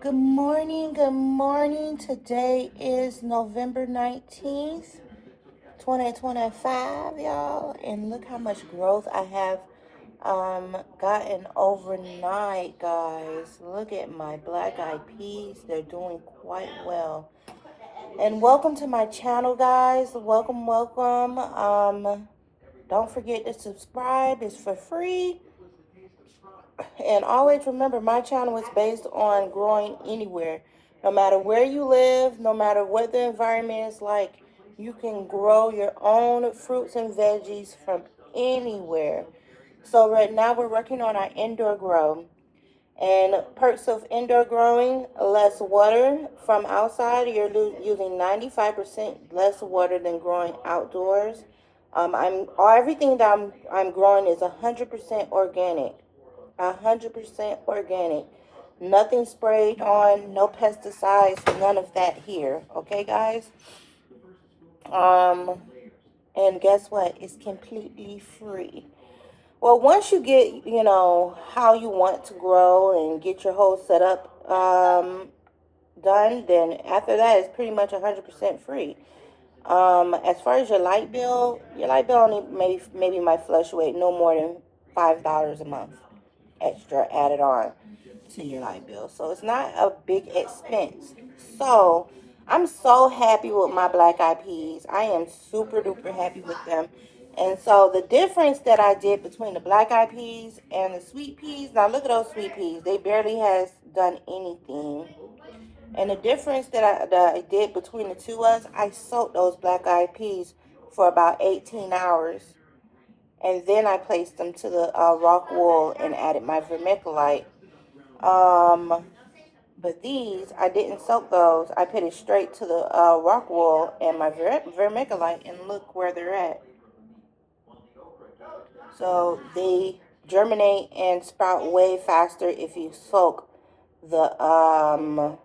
Good morning, good morning. Today is November 19th, 2025, y'all. And look how much growth I have gotten overnight, guys. Look at my black eyed peas. They're doing quite well. And welcome to my channel, guys. Welcome, welcome. Don't forget to subscribe. It's for free. And always remember, my channel is based on growing anywhere. No matter where you live, no matter what the environment is like, you can grow your own fruits and veggies from anywhere. So right now we're working on our indoor grow. And perks of indoor growing: less water from outside. You're using 95% less water than growing outdoors. Everything that I'm growing is 100% organic. 100% organic. Nothing sprayed on, no pesticides, none of that here. Okay, guys? Um, and guess what? It's completely free. Well, once you get, how you want to grow and get your whole setup done, then after that, it's pretty much 100% free. As far as your light bill only maybe might fluctuate no more than $5 a month extra added on to your light bill. So it's not a big expense. So I'm so happy with my black eyed peas. I am super duper happy with them. And so the difference that I did between the black eyed peas and the sweet peas, now look at those sweet peas. They barely has done anything. And the difference that I did between the two was I soaked those black eyed peas for about 18 hours. And then I placed them to the rock wool and added my vermiculite. Um, but these, I didn't soak those. I put it straight to the rock wool and my vermiculite, and look where they're at. So they germinate and sprout way faster the um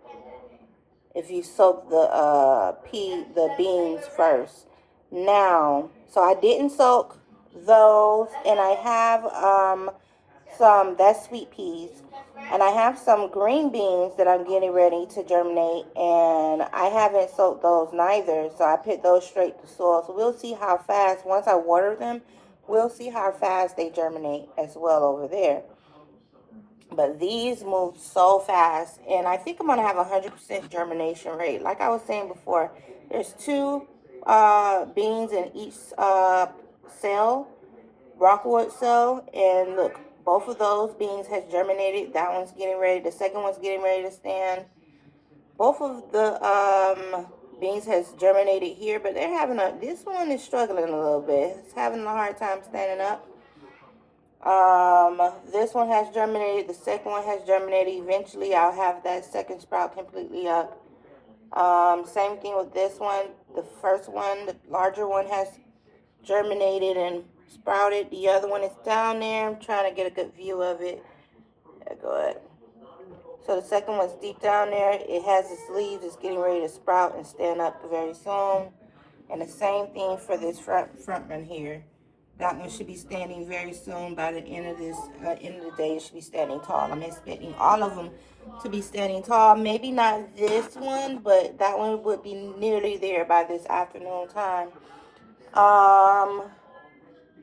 if you soak the beans first. Now, so I didn't soak those, and I have some that's sweet peas, and I have some green beans that I'm getting ready to germinate, and I haven't soaked those neither, so I put those straight to soil. So we'll see how fast, once I water them, we'll see how fast they germinate as well over there. But these move so fast, and I think I'm going to have 100% germination rate. Like I was saying before, there's two beans in each cell, rockwood cell, and look, both of those beans has germinated. That one's getting ready. The second one's getting ready to stand. Both of the beans has germinated here, but this one is struggling a little bit. It's having a hard time standing up. This one has germinated. The second one has germinated. Eventually, I'll have that second sprout completely up. Same thing with this one. The first one, the larger one, has germinated and sprouted. The other one is down there. I'm trying to get a good view of it. Yeah, go ahead. So the second one's deep down there. It has its leaves. It's getting ready to sprout and stand up very soon. And the same thing for this front one here. That one should be standing very soon. By the end of the day, it should be standing tall. I'm expecting all of them to be standing tall. Maybe not this one, but that one would be nearly there by this afternoon time.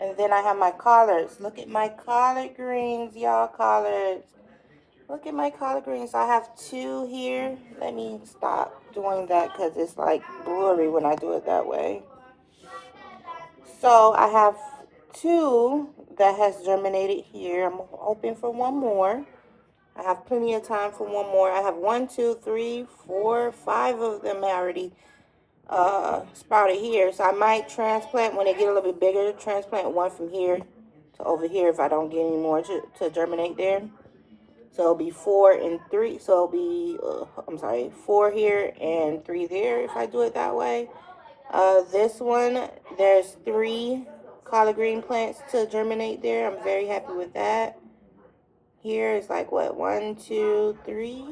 And then I have my collards. Look at my collard greens, y'all. Collards. Look at my collard greens. I have two here. Let me stop doing that because it's like blurry when I do it that way. So I have two that has germinated here. I'm hoping for one more. I have plenty of time for one more. I have 1, 2, 3, 4, 5 of them already sprouted here. So I might transplant when they get a little bit bigger. Transplant one from here to over here if I don't get any more to germinate there. So it'll be 4 and 3. So it'll be, 4 here and 3 there if I do it that way. This one, there's 3 collard green plants to germinate there. I'm very happy with that. Here is like what, 1, 2, 3,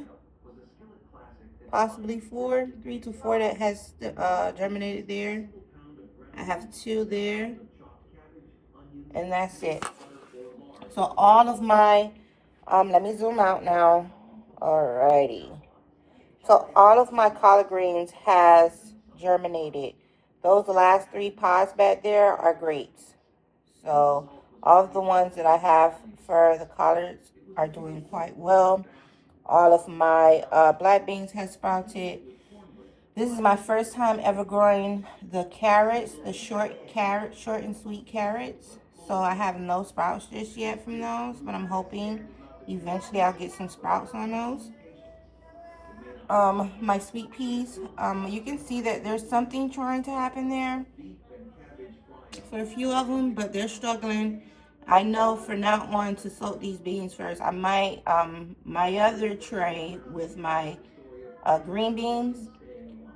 possibly 4, 3 to 4 that has germinated there. I have 2 there, and that's it. So all of my, let me zoom out now. Alrighty. So all of my collard greens has germinated. Those last 3 pods back there are great. So all of the ones that I have for the collards are doing quite well. All of my black beans have sprouted. This is my first time ever growing the carrots, the short and sweet carrots. So I have no sprouts just yet from those, but I'm hoping eventually I'll get some sprouts on those. My sweet peas, you can see that there's something trying to happen there for a few of them, but they're struggling. I know for now on to soak these beans first. I might, my other tray with my green beans,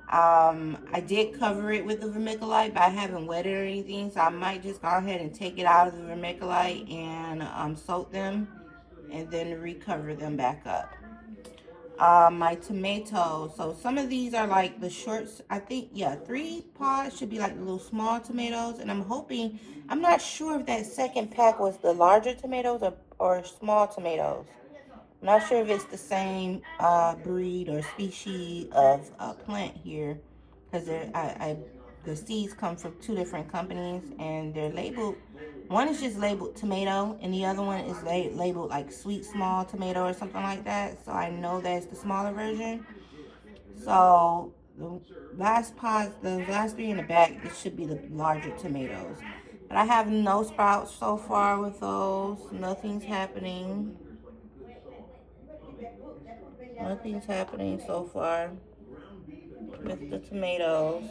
I did cover it with the vermiculite, but I haven't wet it or anything, so I might just go ahead and take it out of the vermiculite and soak them and then recover them back up. My tomatoes, so some of these are like the shorts, I think, yeah, 3 pods should be like the little small tomatoes, and I'm hoping, I'm not sure if that second pack was the larger tomatoes or small tomatoes. I'm not sure if it's the same breed or species of plant here, because the seeds come from 2 different companies, and they're labeled. One is just labeled tomato, and the other one is labeled like sweet small tomato or something like that. So I know that's the smaller version. So the last 3 in the back, it should be the larger tomatoes. But I have no sprouts so far with those. Nothing's happening. Nothing's happening so far with the tomatoes.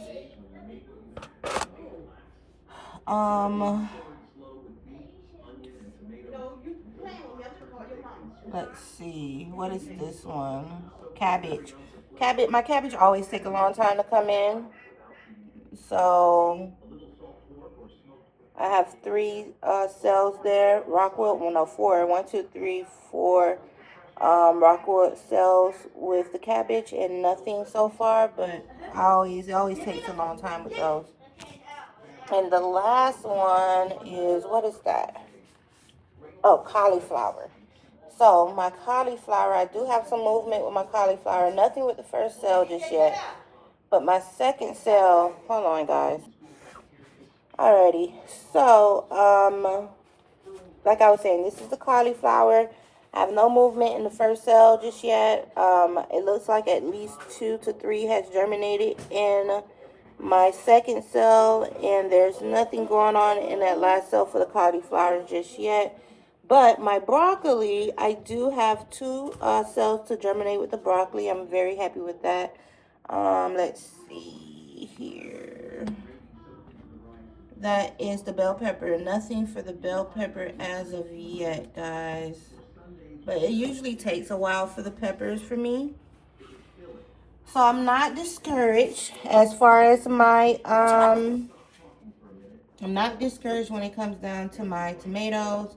Um, let's see. What is this one? Cabbage. My cabbage always take a long time to come in. So I have 3 cells there. Rockwood, well, no, 4. 1, 2, 3, 4 rockwood cells with the cabbage, and nothing so far, but it always takes a long time with those. And the last one is, what is that? Oh, cauliflower. So my cauliflower, I do have some movement with my cauliflower. Nothing with the first cell just yet. But my second cell, hold on guys. Alrighty. So, like I was saying, this is the cauliflower. I have no movement in the first cell just yet. It looks like at least 2 to 3 has germinated in my second cell, and there's nothing going on in that last cell for the cauliflower just yet. But my broccoli, I do have 2 cells to germinate with the broccoli. I'm very happy with that. Let's see here. That is the bell pepper. Nothing for the bell pepper as of yet, guys. But it usually takes a while for the peppers for me. So I'm not discouraged as far as my, I'm not discouraged when it comes down to my tomatoes,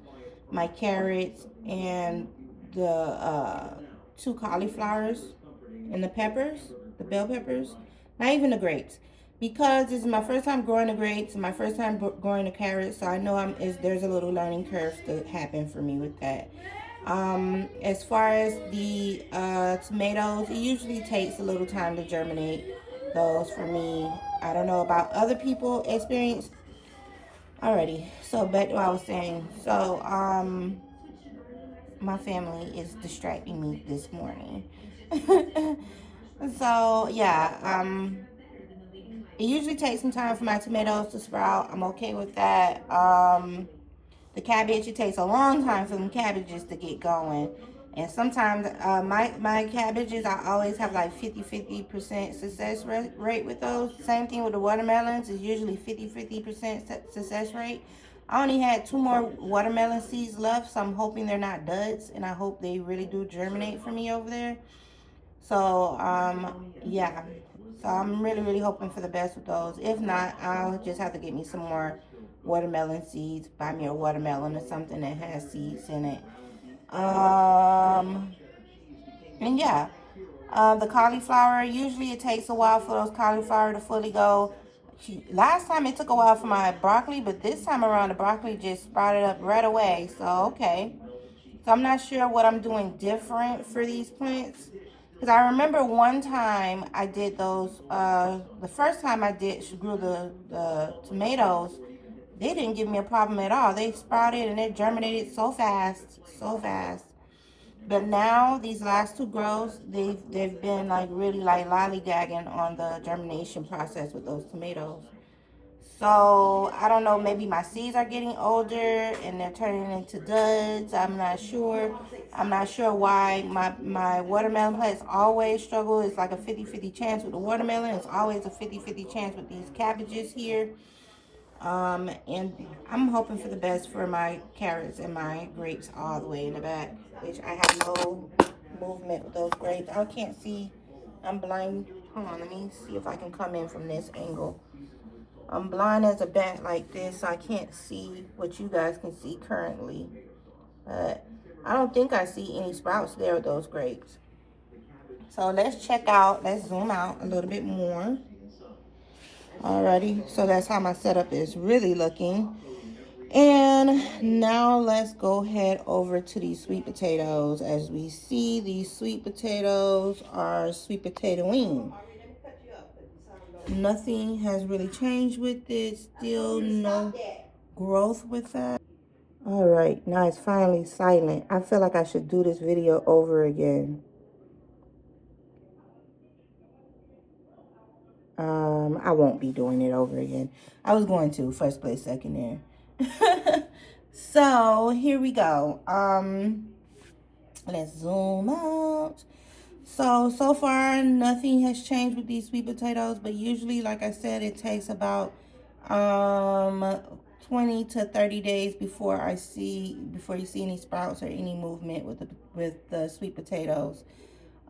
my carrots, and the 2 cauliflowers and the peppers, the bell peppers, not even the grapes. Because this is my first time growing the grapes, my first time growing the carrots, so I know there's a little learning curve to happen for me with that. As far as the tomatoes, it usually takes a little time to germinate those for me. I don't know about other people experience. Alrighty, so back to what I was saying. So, my family is distracting me this morning. So, yeah, it usually takes some time for my tomatoes to sprout. I'm okay with that. The cabbage, it takes a long time for them cabbages to get going. And sometimes my cabbages, I always have like 50% success rate with those. Same thing with the watermelons. It's usually 50% success rate. I only had 2 more watermelon seeds left, so I'm hoping they're not duds, and I hope they really do germinate for me over there. So, yeah. So I'm really hoping for the best with those. If not, I'll just have to get me some more watermelon seeds. Buy me a watermelon or something that has seeds in it. And yeah. The cauliflower, usually it takes a while for those cauliflower to fully go. Last time it took a while for my broccoli, but this time around the broccoli just sprouted up right away. So, okay. So I'm not sure what I'm doing different for these plants. Because I remember one time I did those, the first time I grew the tomatoes, they didn't give me a problem at all. They sprouted and it germinated so fast, so fast. But now these last two grows, they've been like really like lollygagging on the germination process with those tomatoes. So I don't know, maybe my seeds are getting older and they're turning into duds. I'm not sure. I'm not sure why my watermelon plants always struggle. It's like a 50-50 chance with the watermelon. It's always a 50-50 chance with these cabbages here. And I'm hoping for the best for my carrots and my grapes all the way in the back, which I have no movement with those grapes. I can't see. I'm blind. Hold on, let me see if I can come in from this angle. I'm blind as a bat like this, so I can't see what you guys can see currently. But I don't think I see any sprouts there with those grapes. So let's zoom out a little bit more. Alrighty, so that's how my setup is really looking. And now let's go head over to these sweet potatoes. As we see, these sweet potatoes are sweet potatoing. Nothing has really changed with it. Still no growth with that. All right, now it's finally silent. I feel like I should do this video over again. I won't be doing it over again. I was going to first place, second there. So here we go. Let's zoom out. So far nothing has changed with these sweet potatoes, but usually, like I said, it takes about 20 to 30 days before you see any sprouts or any movement with the sweet potatoes.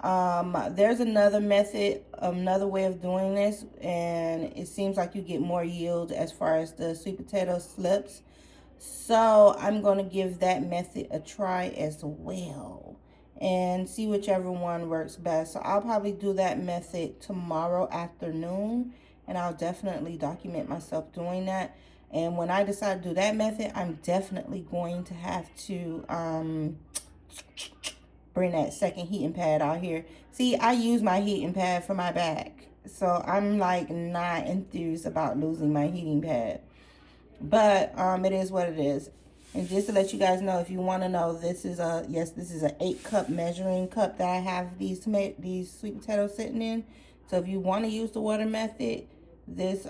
There's another method, another way of doing this, and it seems like you get more yield as far as the sweet potato slips. So I'm going to give that method a try as well and see whichever one works best. So I'll probably do that method tomorrow afternoon, and I'll definitely document myself doing that. And when I decide to do that method, I'm definitely going to have to bring that second heating pad out here. See, I use my heating pad for my back, so I'm like not enthused about losing my heating pad. But it is what it is. And just to let you guys know, if you want to know, this is a 8-cup measuring cup that I have these sweet potatoes sitting in. So if you want to use the water method, this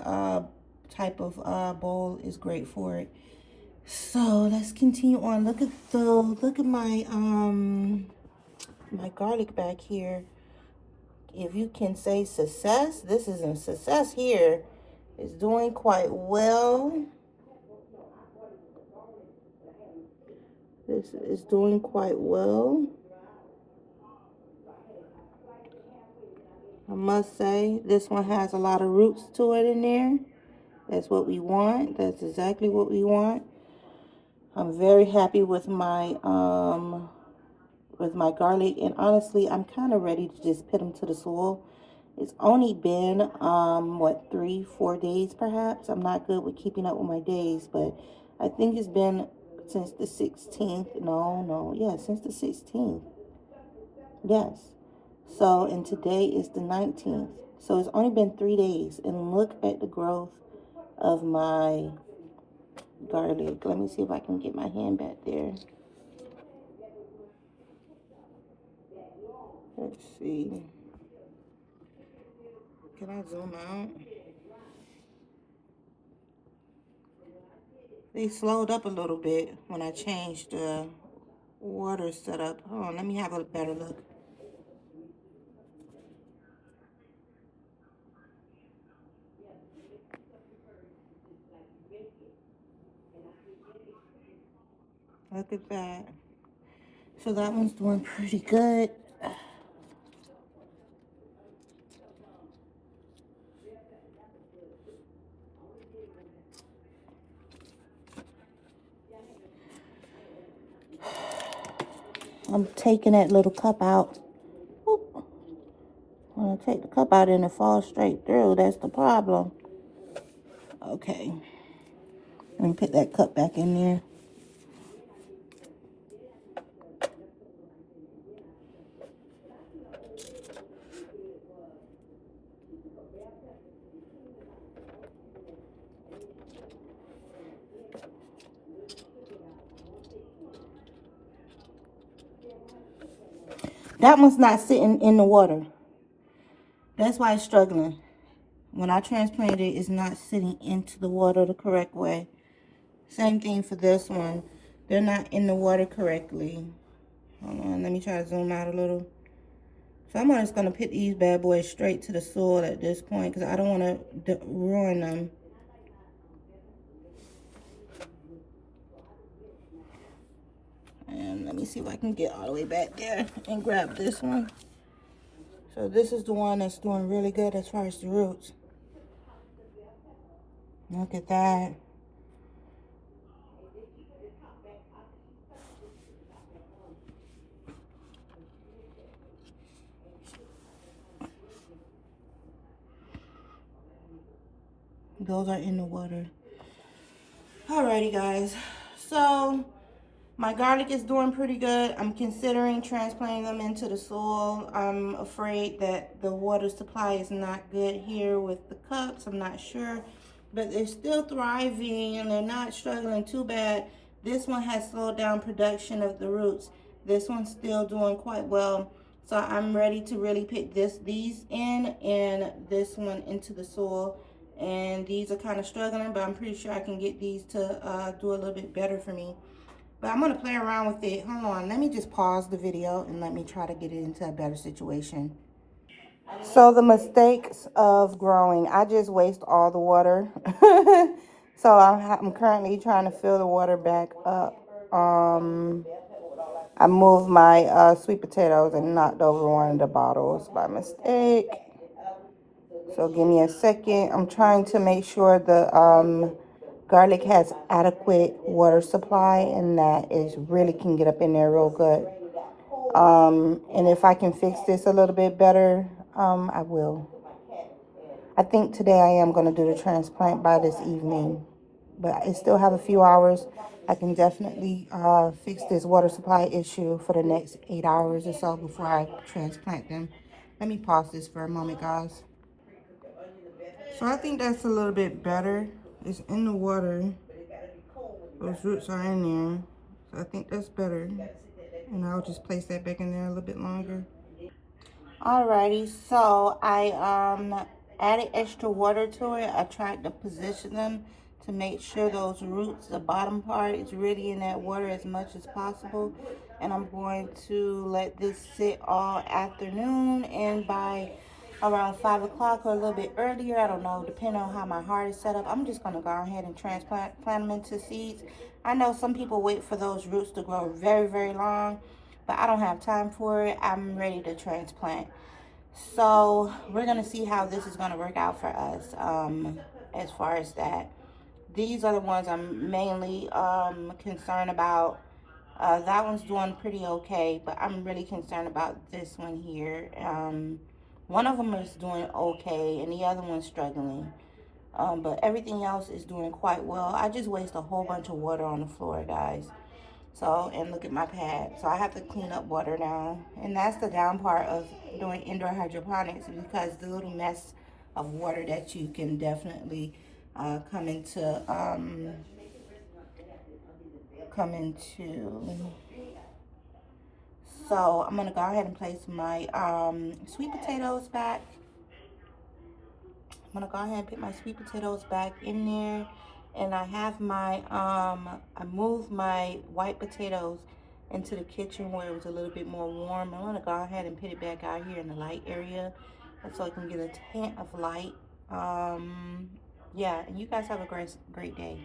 type of bowl is great for it. So let's continue on. Look at my my garlic back here. If you can say success, this is a success here. It's doing quite well. This is doing quite well, I must say. This one has a lot of roots to it in there. That's what we want. That's exactly what we want. I'm very happy with my garlic, and honestly, I'm kind of ready to just put them to the soil. It's only been 3-4 days perhaps. I'm not good with keeping up with my days, but I think it's been since the 16th. Since the 16th. Yes. So, and today is the 19th. So it's only been 3 days, and look at the growth of my garlic. Let me see if I can get my hand back there. Let's see. Can I zoom out? They slowed up a little bit when I changed the water setup. Hold on, let me have a better look. Look at that. So that one's doing pretty good. I'm taking that little cup out. Oop. I'm going to take the cup out and it falls straight through. That's the problem. Okay. Let me put that cup back in there. That one's not sitting in the water. That's why it's struggling. When I transplanted it, it's not sitting into the water the correct way. Same thing for this one. They're not in the water correctly. Hold on, let me try to zoom out a little. So I'm just going to put these bad boys straight to the soil at this point because I don't want to ruin them. And let me see if I can get all the way back there and grab this one. So this is the one that's doing really good as far as the roots. Look at that. Those are in the water. Alrighty, guys. So my garlic is doing pretty good. I'm considering transplanting them into the soil. I'm afraid that the water supply is not good here with the cups. I'm not sure. But they're still thriving and they're not struggling too bad. This one has slowed down production of the roots. This one's still doing quite well. So I'm ready to really put these in and this one into the soil. And these are kind of struggling, but I'm pretty sure I can get these to do a little bit better for me. But I'm going to play around with it. Hold on. Let me just pause the video and let me try to get it into a better situation. So the mistakes of growing. I just waste all the water. So I'm currently trying to fill the water back up. I moved my sweet potatoes and knocked over one of the bottles by mistake. So give me a second. I'm trying to make sure the garlic has adequate water supply and that it really can get up in there real good. And if I can fix this a little bit better, I will. I think today I am going to do the transplant by this evening. But I still have a few hours. I can definitely fix this water supply issue for the next 8 hours or so before I transplant them. Let me pause this for a moment, guys. So I think that's a little bit better. It's in the water. Those roots are in there. So I think that's better. And I'll just place that back in there a little bit longer. Alrighty, so I added extra water to it. I tried to position them to make sure those roots, the bottom part, is really in that water as much as possible. And I'm going to let this sit all afternoon, and by around 5 o'clock or a little bit earlier, I don't know, depending on how my heart is set up, I'm just going to go ahead and plant them into seeds. I know some people wait for those roots to grow very, very long, but I don't have time for it. I'm ready to transplant. So we're going to see how this is going to work out for us as far as that. These are the ones I'm mainly concerned about. That one's doing pretty okay, but I'm really concerned about this one here. One of them is doing okay, and the other one's struggling. But everything else is doing quite well. I just waste a whole bunch of water on the floor, guys. So, and look at my pad. So I have to clean up water now. And that's the down part of doing indoor hydroponics, because the little mess of water that you can definitely come into. So I'm gonna go ahead and place my sweet potatoes back. I'm gonna go ahead and put my sweet potatoes back in there. And I have my, I moved my white potatoes into the kitchen where it was a little bit more warm. I'm gonna go ahead and put it back out here in the light area so I can get a hint of light. Yeah, and you guys have a great day.